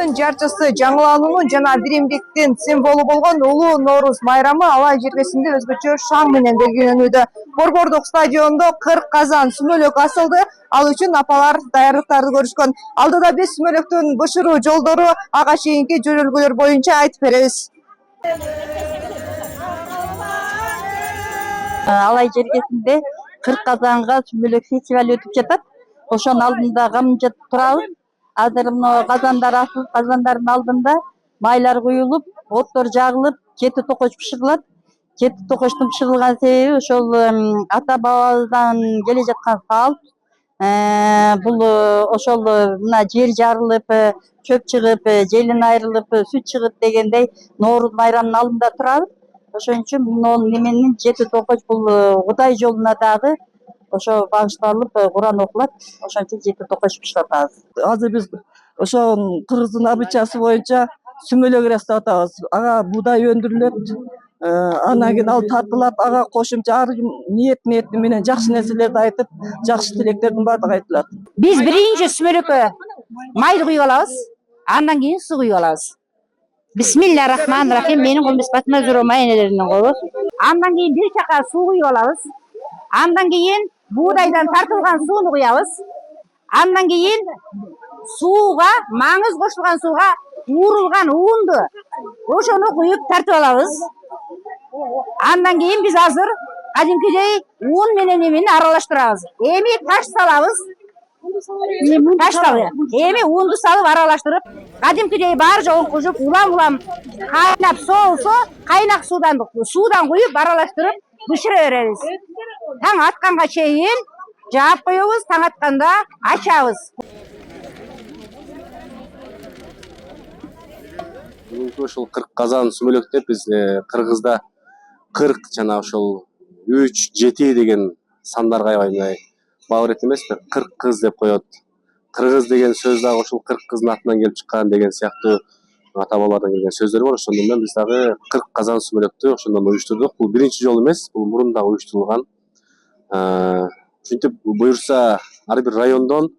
Адамзаттын жарчысы, жаңылануунун жана биримдиктин символу болгон Улуу Нооруз майрамы Алай жергесинде өзгөчө шаң менен белгилөнүүдө. Борбордук стадиондо 40 казан сүмөлөк асылды. Ал үчүн апалар даярдыктарды көрүшкөн. Алдыда биз сүмөлөктүн бышыруу жолдору, ага чейинки жөнөлгөлөр боюнча айтып беребиз. Алай жергесинде 40 казанга сүмөлөк фестиваль өтүп жатат. Ошонун алдында камжып турабыз. Азыр мына казандар асылып, казандардын алдында майлар куюлуп, оттор жагылып, жети токоч бышырылат. Жети токочтун бышырылган себеби ошол ата бабабыздан келе жаткан салт. Бул ошол мына жер жарылып, чөп чыгып, желин айрылып, сүт чыгып дегендей Нооруз майрамынын алдында турабыз. Ошон үчүн бул неменин жети токоч бул Кудай жолуна дагы ошо багышталып Куран окулат. Ошон үчүн жети токоч бышыратабыз. Азыр биз ошо кыргыздын абычасы боюнча сүмөлөк ырастап атабыз. Ага буудай өндүрүлөт. Андан кийин ал тартылат, ага кошумча ар ким ниет менен жакшы нерселерди айтып, жакшы тилектердин баардыгы айтылат. Биз биринчи сүмөлөккө майды куюп алабыз, андан кийин суу куюп алабыз. Бисмиллахиррахманиррахим. Менин колум Фатима Зурма энелеринин колу. Андан кийин бир чака суу куюп алабыз. Андан кийин буудайдан тартылган сууну куябыз. Андан кийин сууга, маңыз кошулган сууга уурулган уунду ошону куюп тартып алабыз. Андан кийин биз азыр кадимкидей уун менен эмени аралаштырабыз. Эми таш салабыз. Эми уунду салып аралаштырып, кадимкидей баары жолун кушуп, улам кайнап соолсо, кайнак суудан куюп аралаштырып бышыра беребиз. Таң атканга чейин жаап коебуз, таң атканда ачабыз. Ушул 40 казан сүмөлөк деп биз кыргызда 40 жана ошол 3, 7 деген сандарга аябай баа берет эмеспи? 40 кыз деп коет. Кыргыз деген сөз дагы ошол 40 кыздын атынан келип чыккан деген сыяктуу ата бабалардан келген сөздөр бар. Ошондон менен биз дагы 40 казан сүмөлөктү ошондон уюштурдук. Бул биринчи жолу эмес, бул мурун да уюштурулган. Ушинтип буюрса ар бир райондон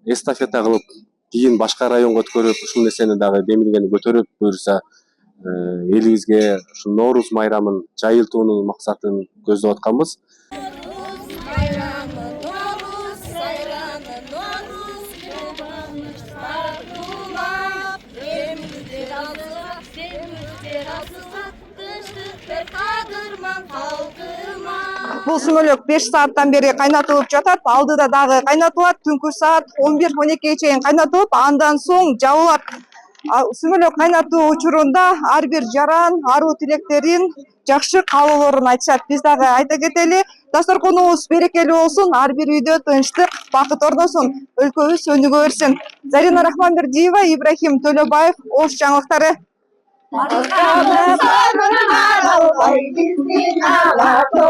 эстафета кылып, кийин башка районго өткөрүп, ушул нерсени дагы демилгени көтөрүп, буюрса элибизге ушул Нооруз майрамын жайылтуунун максатын көздөп атканбыз. Бул сүмөлөк 5 сааттан бери кайнатылып жатат. Алдыда дагы кайнатылат. Түнкү саат 11-12 чейин кайнатылып, андан соң жабылат. Сүмөлөк кайнатуу учурунда ар бир жаран аруу тилектерин, жакшы каалоолорун айтышат. Биз дагы айта кетели, дасторконубуз берекелүү болсун, ар бир үйдө тынчтык, бакыт орносун, өлкөбүз өнүгө берсин. Зарина Рахманбердиева, Ибрахим Төлөбаев, Ош жаңылыктары. Bizdin Alato